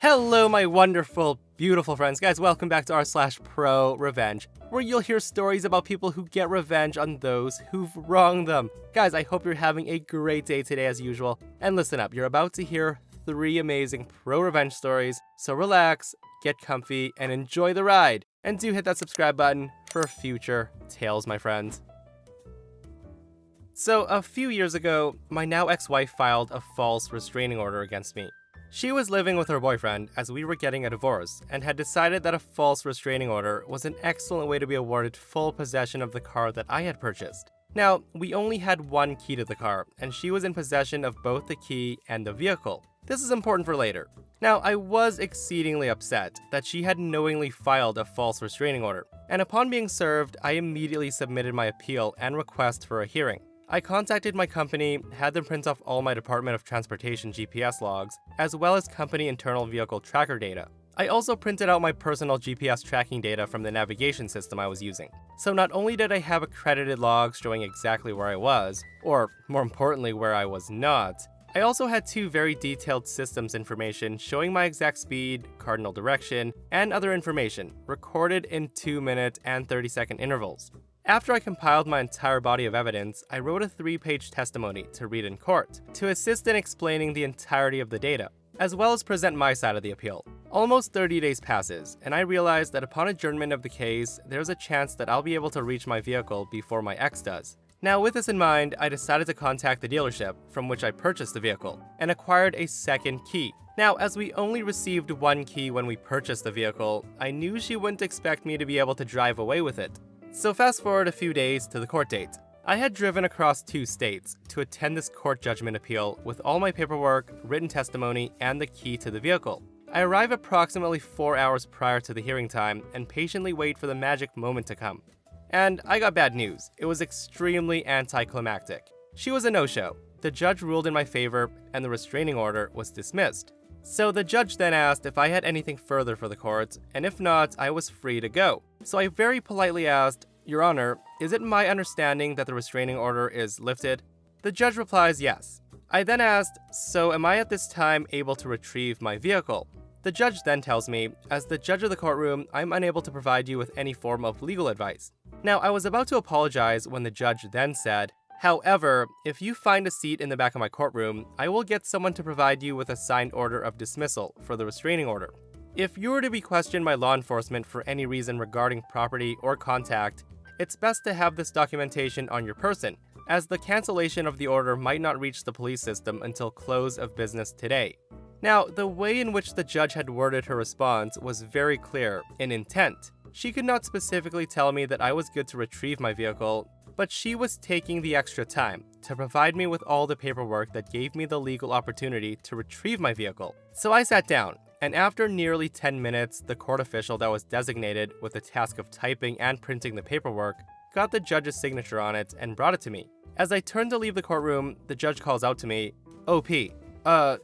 Hello, my wonderful, beautiful friends. Guys, welcome back to r/ProRevenge, where you'll hear stories about people who get revenge on those who've wronged them. Guys, I hope you're having a great day today as usual. And listen up, you're about to hear 3 amazing pro-revenge stories, so relax, get comfy, and enjoy the ride. And do hit that subscribe button for future tales, my friends. So, a few years ago, my now ex-wife filed a false restraining order against me. She was living with her boyfriend as we were getting a divorce and had decided that a false restraining order was an excellent way to be awarded full possession of the car that I had purchased. Now, we only had one key to the car, and she was in possession of both the key and the vehicle. This is important for later. Now, I was exceedingly upset that she had knowingly filed a false restraining order, and upon being served, I immediately submitted my appeal and request for a hearing. I contacted my company, had them print off all my Department of Transportation GPS logs, as well as company internal vehicle tracker data. I also printed out my personal GPS tracking data from the navigation system I was using. So not only did I have accredited logs showing exactly where I was, or more importantly where I was not, I also had 2 very detailed systems information showing my exact speed, cardinal direction, and other information, recorded in 2-minute and 30-second intervals. After I compiled my entire body of evidence, I wrote a 3-page testimony to read in court, to assist in explaining the entirety of the data, as well as present my side of the appeal. Almost 30 days passes, and I realize that upon adjournment of the case, there's a chance that I'll be able to reach my vehicle before my ex does. Now, with this in mind, I decided to contact the dealership from which I purchased the vehicle, and acquired a second key. Now, as we only received 1 key when we purchased the vehicle, I knew she wouldn't expect me to be able to drive away with it. So fast forward a few days to the court date. I had driven across 2 states to attend this court judgment appeal with all my paperwork, written testimony, and the key to the vehicle. I arrive approximately 4 hours prior to the hearing time and patiently wait for the magic moment to come. And I got bad news. It was extremely anticlimactic. She was a no-show. The judge ruled in my favor, and the restraining order was dismissed. So the judge then asked if I had anything further for the court, and if not, I was free to go. So I very politely asked, "Your Honor, is it my understanding that the restraining order is lifted?" The judge replies yes. I then asked, "So am I at this time able to retrieve my vehicle?" The judge then tells me, "As the judge of the courtroom, I'm unable to provide you with any form of legal advice." Now, I was about to apologize when the judge then said, "However, if you find a seat in the back of my courtroom, I will get someone to provide you with a signed order of dismissal for the restraining order. If you were to be questioned by law enforcement for any reason regarding property or contact, it's best to have this documentation on your person, as the cancellation of the order might not reach the police system until close of business today." Now, the way in which the judge had worded her response was very clear in intent. She could not specifically tell me that I was good to retrieve my vehicle, but she was taking the extra time to provide me with all the paperwork that gave me the legal opportunity to retrieve my vehicle. So I sat down, and after nearly 10 minutes, the court official that was designated with the task of typing and printing the paperwork got the judge's signature on it and brought it to me. As I turned to leave the courtroom, the judge calls out to me, "OP,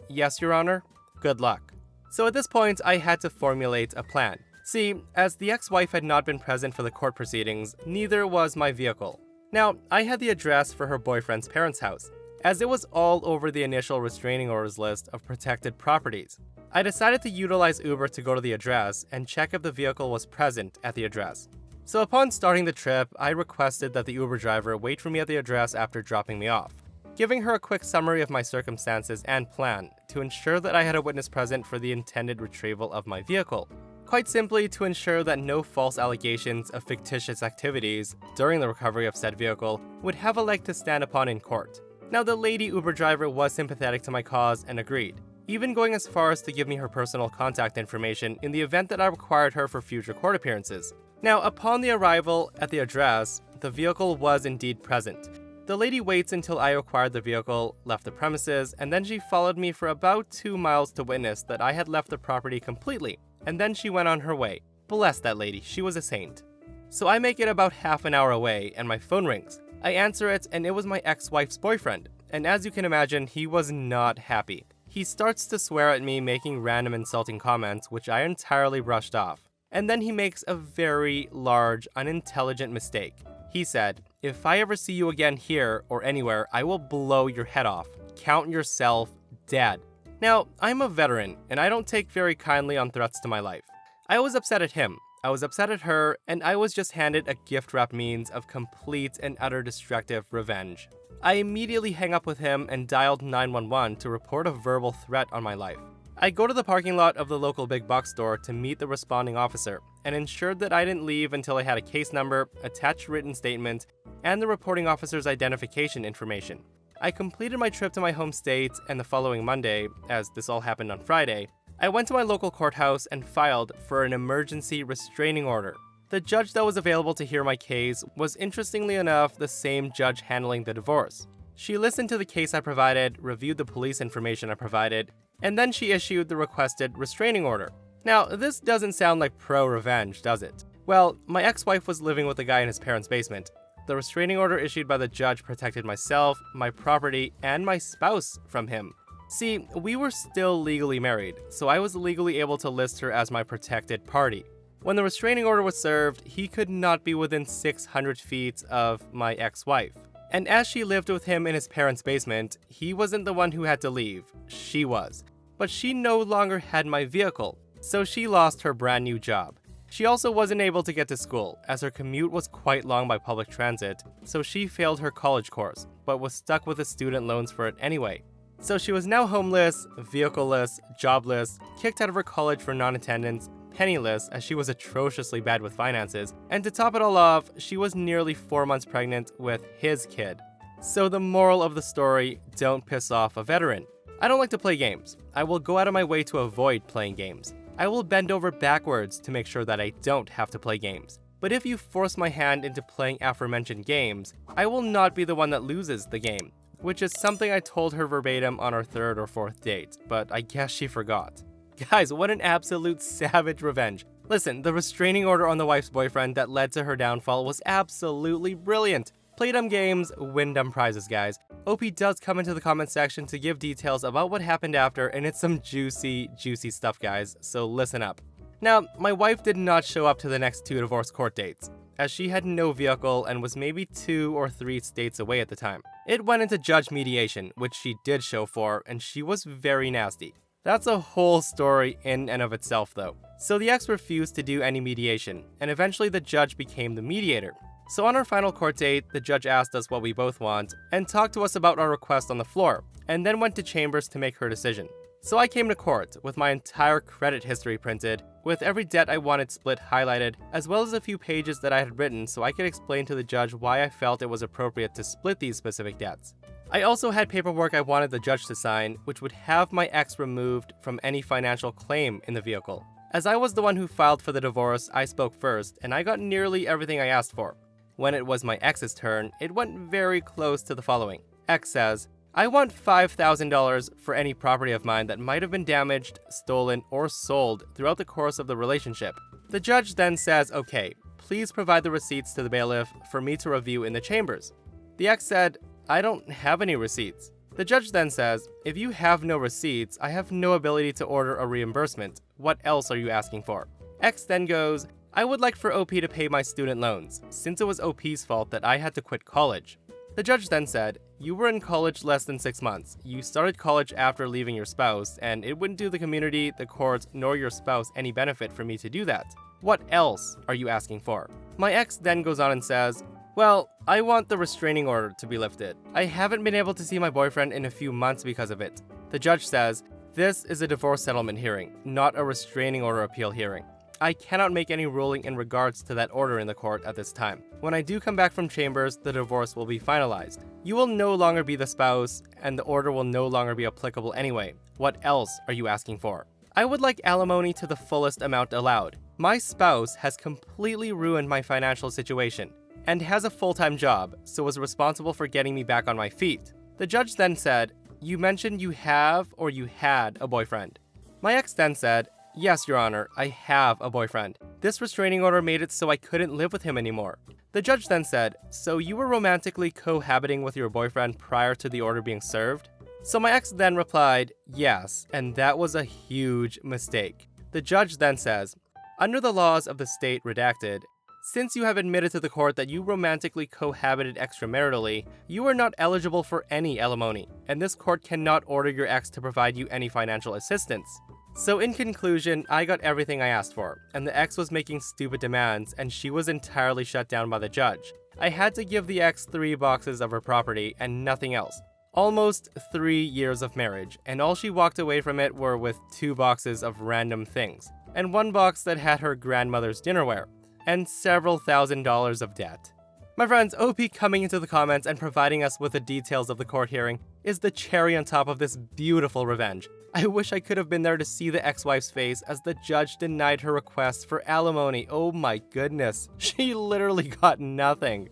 yes, Your Honor? Good luck." So at this point, I had to formulate a plan. See, as the ex-wife had not been present for the court proceedings, neither was my vehicle. Now, I had the address for her boyfriend's parents' house, as it was all over the initial restraining orders list of protected properties. I decided to utilize Uber to go to the address and check if the vehicle was present at the address. So upon starting the trip, I requested that the Uber driver wait for me at the address after dropping me off, giving her a quick summary of my circumstances and plan to ensure that I had a witness present for the intended retrieval of my vehicle. Quite simply to ensure that no false allegations of fictitious activities during the recovery of said vehicle would have a leg to stand upon in court. Now, the lady Uber driver was sympathetic to my cause and agreed, even going as far as to give me her personal contact information in the event that I required her for future court appearances. Now, upon the arrival at the address, the vehicle was indeed present. The lady waits until I acquired the vehicle, left the premises, and then she followed me for about 2 miles to witness that I had left the property completely, and then she went on her way. Bless that lady, she was a saint. So I make it about half an hour away, and my phone rings. I answer it, and it was my ex-wife's boyfriend, and as you can imagine, he was not happy. He starts to swear at me, making random insulting comments, which I entirely brushed off. And then he makes a very large, unintelligent mistake. He said, "If I ever see you again here or anywhere, I will blow your head off. Count yourself dead." Now, I'm a veteran, and I don't take very kindly on threats to my life. I was upset at him, I was upset at her, and I was just handed a gift-wrapped means of complete and utter destructive revenge. I immediately hang up with him and dialed 911 to report a verbal threat on my life. I go to the parking lot of the local big box store to meet the responding officer and ensured that I didn't leave until I had a case number, attached written statement, and the reporting officer's identification information. I completed my trip to my home state, and the following Monday, as this all happened on Friday, I went to my local courthouse and filed for an emergency restraining order. The judge that was available to hear my case was, interestingly enough, the same judge handling the divorce. She listened to the case I provided, reviewed the police information I provided, and then she issued the requested restraining order. Now, this doesn't sound like pro-revenge, does it? Well, my ex-wife was living with a guy in his parents' basement. The restraining order issued by the judge protected myself, my property, and my spouse from him. See, we were still legally married, so I was legally able to list her as my protected party. When the restraining order was served, he could not be within 600 feet of my ex-wife. And as she lived with him in his parents' basement, he wasn't the one who had to leave, she was. But she no longer had my vehicle, so she lost her brand new job. She also wasn't able to get to school, as her commute was quite long by public transit, so she failed her college course, but was stuck with the student loans for it anyway. So she was now homeless, vehicleless, jobless, kicked out of her college for non-attendance, penniless as she was atrociously bad with finances, and to top it all off, she was nearly 4 months pregnant with his kid. So the moral of the story, don't piss off a veteran. I don't like to play games. I will go out of my way to avoid playing games. I will bend over backwards to make sure that I don't have to play games. But if you force my hand into playing aforementioned games, I will not be the one that loses the game, which is something I told her verbatim on our 3rd or 4th date, but I guess she forgot. Guys, what an absolute savage revenge. Listen, the restraining order on the wife's boyfriend that led to her downfall was absolutely brilliant. Play dumb games, win dumb prizes, guys. OP does come into the comment section to give details about what happened after, and it's some juicy, juicy stuff, guys, so listen up. Now, my wife did not show up to the next 2 divorce court dates, as she had no vehicle and was maybe 2 or 3 states away at the time. It went into judge mediation, which she did show for, and she was very nasty. That's a whole story in and of itself, though. So the ex refused to do any mediation, and eventually the judge became the mediator. So on our final court date, the judge asked us what we both want, and talked to us about our request on the floor, and then went to chambers to make her decision. So I came to court with my entire credit history printed, with every debt I wanted split highlighted, as well as a few pages that I had written so I could explain to the judge why I felt it was appropriate to split these specific debts. I also had paperwork I wanted the judge to sign, which would have my ex removed from any financial claim in the vehicle. As I was the one who filed for the divorce, I spoke first, and I got nearly everything I asked for. When it was my ex's turn, it went very close to the following. X says, I want $5,000 for any property of mine that might have been damaged, stolen, or sold throughout the course of the relationship. The judge then says, okay, please provide the receipts to the bailiff for me to review in the chambers. The ex said, I don't have any receipts. The judge then says, if you have no receipts, I have no ability to order a reimbursement. What else are you asking for? X then goes, I would like for OP to pay my student loans, since it was OP's fault that I had to quit college. The judge then said, you were in college less than 6 months. You started college after leaving your spouse, and it wouldn't do the community, the courts, nor your spouse any benefit for me to do that. What else are you asking for? My ex then goes on and says, well, I want the restraining order to be lifted. I haven't been able to see my boyfriend in a few months because of it. The judge says, this is a divorce settlement hearing, not a restraining order appeal hearing. I cannot make any ruling in regards to that order in the court at this time. When I do come back from chambers, the divorce will be finalized. You will no longer be the spouse, and the order will no longer be applicable anyway. What else are you asking for? I would like alimony to the fullest amount allowed. My spouse has completely ruined my financial situation, and has a full-time job, so was responsible for getting me back on my feet. The judge then said, you mentioned you have or you had a boyfriend. My ex then said, yes, Your Honor, I have a boyfriend. This restraining order made it so I couldn't live with him anymore. The judge then said, so you were romantically cohabiting with your boyfriend prior to the order being served? So my ex then replied, yes, and that was a huge mistake. The judge then says, under the laws of the state redacted, Since you have admitted to the court that you romantically cohabited extramaritally, you are not eligible for any alimony, and this court cannot order your ex to provide you any financial assistance. So in conclusion, I got everything I asked for, and the ex was making stupid demands, and she was entirely shut down by the judge. I had to give the ex 3 boxes of her property and nothing else. Almost 3 years of marriage, and all she walked away from it were with 2 boxes of random things, and 1 box that had her grandmother's dinnerware, and several $1,000s of debt. My friends, OP coming into the comments and providing us with the details of the court hearing is the cherry on top of this beautiful revenge. I wish I could have been there to see the ex-wife's face as the judge denied her request for alimony. Oh my goodness, she literally got nothing.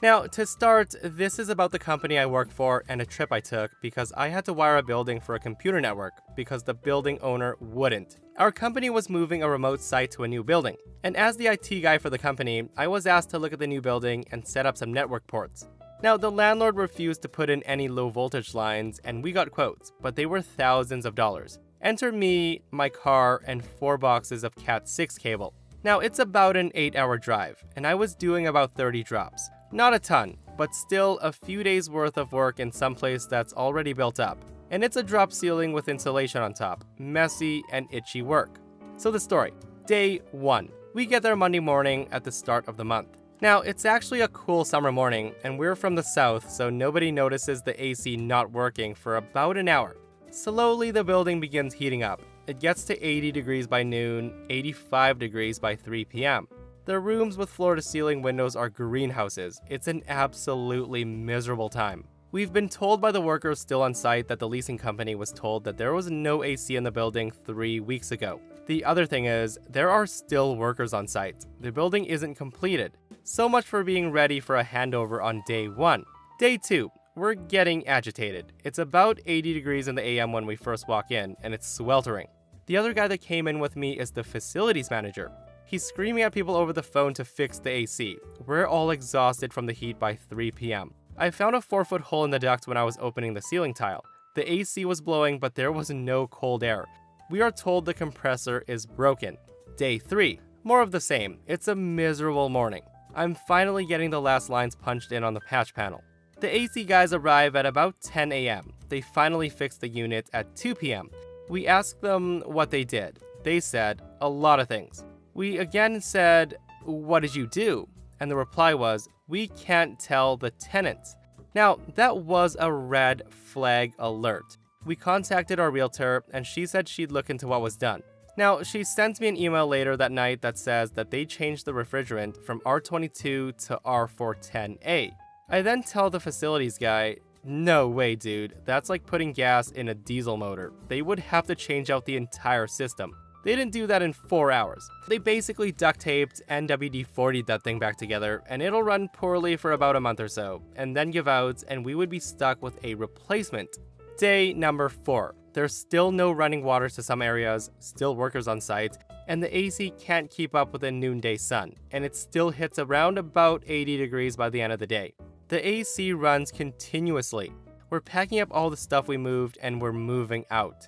Now, to start, this is about the company I work for and a trip I took because I had to wire a building for a computer network because the building owner wouldn't. Our company was moving a remote site to a new building, and as the IT guy for the company, I was asked to look at the new building and set up some network ports. Now, the landlord refused to put in any low voltage lines, and we got quotes, but they were thousands of dollars. Enter me, my car, and 4 boxes of Cat6 cable. Now, it's about an 8-hour drive, and I was doing about 30 drops. Not a ton, but still a few days worth of work in some place that's already built up. And it's a drop ceiling with insulation on top. Messy and itchy work. So the story. Day 1. We get there Monday morning at the start of the month. Now, it's actually a cool summer morning, and we're from the south, so nobody notices the AC not working for about an hour. Slowly, the building begins heating up. It gets to 80 degrees by noon, 85 degrees by 3 p.m. The rooms with floor-to-ceiling windows are greenhouses. It's an absolutely miserable time. We've been told by the workers still on site that the leasing company was told that there was no AC in the building 3 weeks ago. The other thing is, there are still workers on site. The building isn't completed. So much for being ready for a handover on day 1. Day 2. We're getting agitated. It's about 80 degrees in the AM when we first walk in, and it's sweltering. The other guy that came in with me is the facilities manager. He's screaming at people over the phone to fix the AC. We're all exhausted from the heat by 3 p.m. I found a 4-foot hole in the duct when I was opening the ceiling tile. The AC was blowing, but there was no cold air. We are told the compressor is broken. Day 3. More of the same. It's a miserable morning. I'm finally getting the last lines punched in on the patch panel. The AC guys arrive at about 10 a.m. They finally fix the unit at 2 p.m. We asked them what they did. They said a lot of things. We again said, "What did you do?" And the reply was, "We can't tell the tenant." Now, that was a red flag alert. We contacted our realtor, and she said she'd look into what was done. Now, she sent me an email later that night that says that they changed the refrigerant from R22 to R410A. I then tell the facilities guy, "No way, dude. That's like putting gas in a diesel motor. They would have to change out the entire system." They didn't do that in 4 hours. They basically duct taped and WD-40'd that thing back together, and it'll run poorly for about a month or so, and then give out, and we would be stuck with a replacement. Day number 4. There's still no running water to some areas, still workers on site, and the AC can't keep up with the noonday sun, and it still hits around about 80 degrees by the end of the day. The AC runs continuously. We're packing up all the stuff we moved, and we're moving out.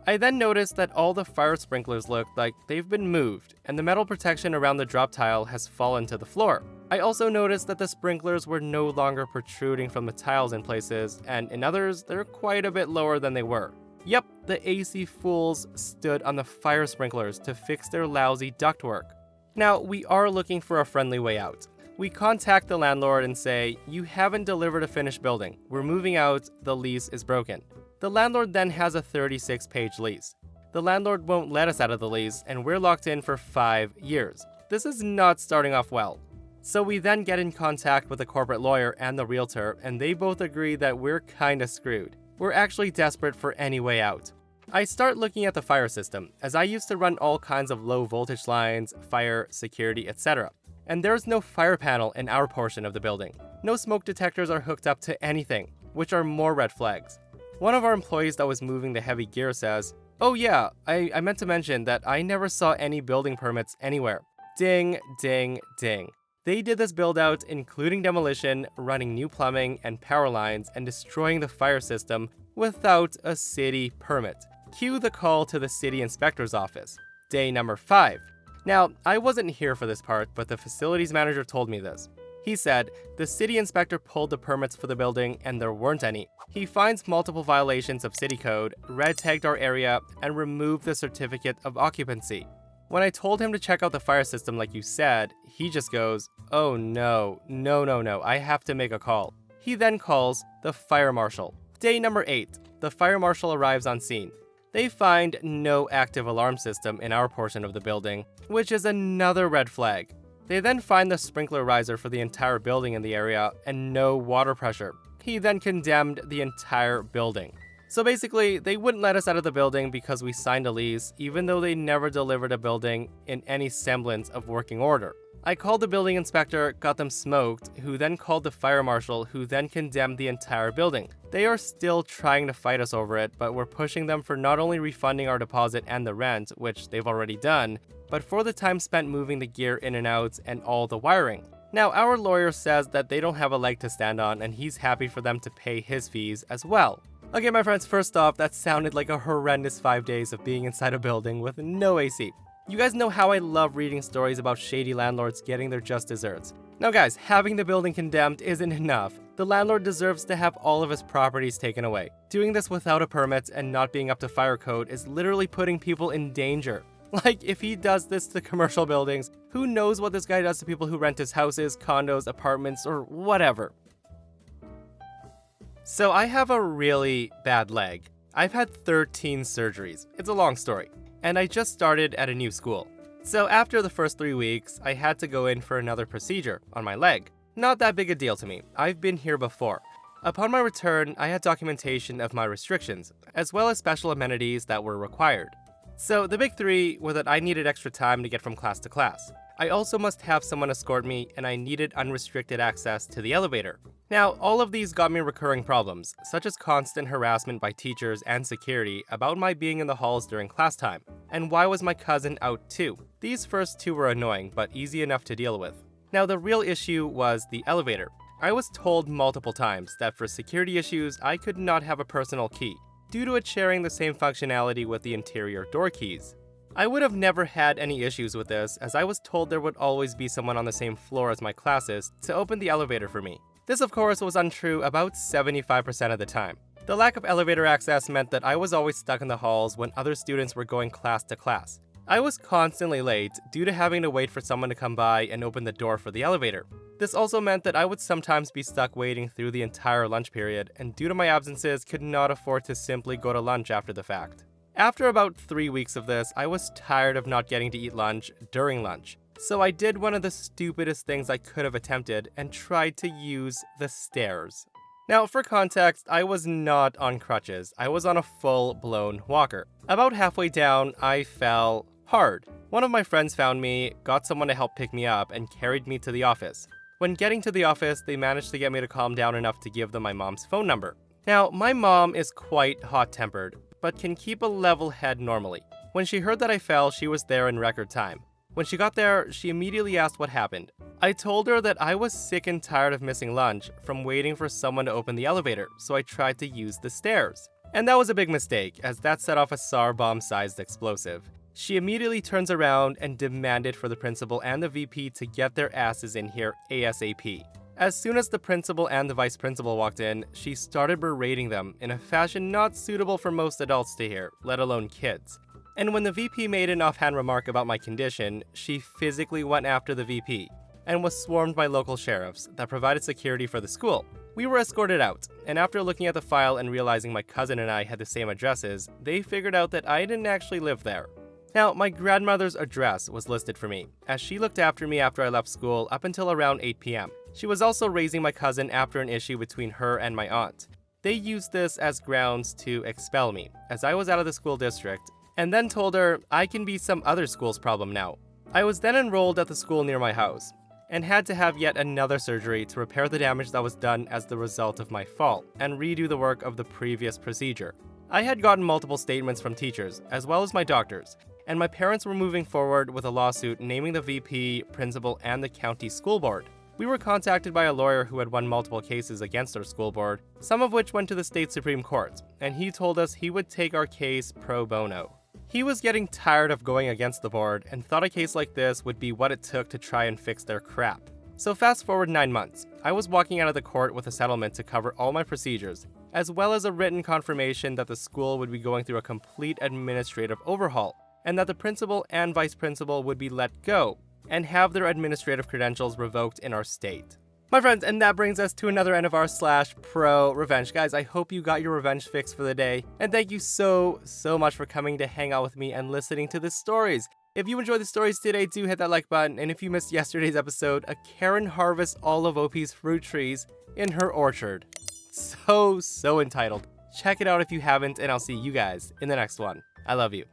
I then noticed that all the fire sprinklers look like they've been moved, and the metal protection around the drop tile has fallen to the floor. I also noticed that the sprinklers were no longer protruding from the tiles in places, and in others, they're quite a bit lower than they were. Yep, the AC fools stood on the fire sprinklers to fix their lousy ductwork. Now, we are looking for a friendly way out. We contact the landlord and say, "You haven't delivered a finished building. We're moving out, the lease is broken." The landlord then has a 36-page lease. The landlord won't let us out of the lease, and we're locked in for 5 years. This is not starting off well. So we then get in contact with the corporate lawyer and the realtor, and they both agree that we're kinda screwed. We're actually desperate for any way out. I start looking at the fire system, as I used to run all kinds of low voltage lines, fire, security, etc. And there's no fire panel in our portion of the building. No smoke detectors are hooked up to anything, which are more red flags. One of our employees that was moving the heavy gear says, "Oh yeah, I meant to mention that I never saw any building permits anywhere." Ding, ding, ding. They did this build out, including demolition, running new plumbing and power lines, and destroying the fire system without a city permit. Cue the call to the city inspector's office. Day number 5. Now, I wasn't here for this part, but the facilities manager told me this. He said, the city inspector pulled the permits for the building and there weren't any. He finds multiple violations of city code, red tagged our area, and removed the certificate of occupancy. When I told him to check out the fire system like you said, he just goes, oh no, I have to make a call. He then calls the fire marshal. Day number 8, the fire marshal arrives on scene. They find no active alarm system in our portion of the building, which is another red flag. They then find the sprinkler riser for the entire building in the area and no water pressure. He then condemned the entire building. So basically, they wouldn't let us out of the building because we signed a lease, even though they never delivered a building in any semblance of working order. I called the building inspector, got them smoked, who then called the fire marshal, who then condemned the entire building. They are still trying to fight us over it, but we're pushing them for not only refunding our deposit and the rent, which they've already done, but for the time spent moving the gear in and out and all the wiring. Now, our lawyer says that they don't have a leg to stand on and he's happy for them to pay his fees as well. Okay, my friends, first off, that sounded like a horrendous 5 days of being inside a building with no AC. You guys know how I love reading stories about shady landlords getting their just desserts. Now guys, having the building condemned isn't enough. The landlord deserves to have all of his properties taken away. Doing this without a permit and not being up to fire code is literally putting people in danger. Like, if he does this to commercial buildings, who knows what this guy does to people who rent his houses, condos, apartments, or whatever. So I have a really bad leg. I've had 13 surgeries. It's a long story. And I just started at a new school. So after the first 3 weeks, I had to go in for another procedure on my leg. Not that big a deal to me. I've been here before. Upon my return, I had documentation of my restrictions, as well as special amenities that were required. So the big 3 were that I needed extra time to get from class to class. I also must have someone escort me, and I needed unrestricted access to the elevator. Now, all of these got me recurring problems, such as constant harassment by teachers and security about my being in the halls during class time. And why was my cousin out too? These first 2 were annoying, but easy enough to deal with. Now, the real issue was the elevator. I was told multiple times that for security issues, I could not have a personal key, due to it sharing the same functionality with the interior door keys. I would have never had any issues with this, as I was told there would always be someone on the same floor as my classes to open the elevator for me. This of course was untrue about 75% of the time. The lack of elevator access meant that I was always stuck in the halls when other students were going class to class. I was constantly late due to having to wait for someone to come by and open the door for the elevator. This also meant that I would sometimes be stuck waiting through the entire lunch period, and due to my absences, could not afford to simply go to lunch after the fact. After about 3 weeks of this, I was tired of not getting to eat lunch during lunch. So I did one of the stupidest things I could have attempted and tried to use the stairs. Now, for context, I was not on crutches. I was on a full-blown walker. About halfway down, I fell hard. One of my friends found me, got someone to help pick me up, and carried me to the office. When getting to the office, they managed to get me to calm down enough to give them my mom's phone number. Now, my mom is quite hot-tempered, but can keep a level head normally. When she heard that I fell, she was there in record time. When she got there, she immediately asked what happened. I told her that I was sick and tired of missing lunch from waiting for someone to open the elevator, so I tried to use the stairs. And that was a big mistake, as that set off a SAR bomb-sized explosive. She immediately turns around and demanded for the principal and the VP to get their asses in here ASAP. As soon as the principal and the vice principal walked in, she started berating them in a fashion not suitable for most adults to hear, let alone kids. And when the VP made an offhand remark about my condition, she physically went after the VP and was swarmed by local sheriffs that provided security for the school. We were escorted out, and after looking at the file and realizing my cousin and I had the same addresses, they figured out that I didn't actually live there. Now, my grandmother's address was listed for me, as she looked after me after I left school up until around 8 p.m. She was also raising my cousin after an issue between her and my aunt. They used this as grounds to expel me, as I was out of the school district, and then told her I can be some other school's problem now. I was then enrolled at the school near my house, and had to have yet another surgery to repair the damage that was done as the result of my fall, and redo the work of the previous procedure. I had gotten multiple statements from teachers, as well as my doctors, and my parents were moving forward with a lawsuit naming the VP, principal, and the county school board. We were contacted by a lawyer who had won multiple cases against our school board, some of which went to the state Supreme Court, and he told us he would take our case pro bono. He was getting tired of going against the board and thought a case like this would be what it took to try and fix their crap. So fast forward 9 months, I was walking out of the court with a settlement to cover all my procedures, as well as a written confirmation that the school would be going through a complete administrative overhaul, and that the principal and vice principal would be let go, and have their administrative credentials revoked in our state. My friends, and that brings us to another end of our /ProRevenge. Guys, I hope you got your revenge fix for the day, and thank you so much for coming to hang out with me and listening to the stories. If you enjoyed the stories today, do hit that like button, and if you missed yesterday's episode, a Karen harvests all of OP's fruit trees in her orchard. So entitled. Check it out if you haven't, and I'll see you guys in the next one. I love you.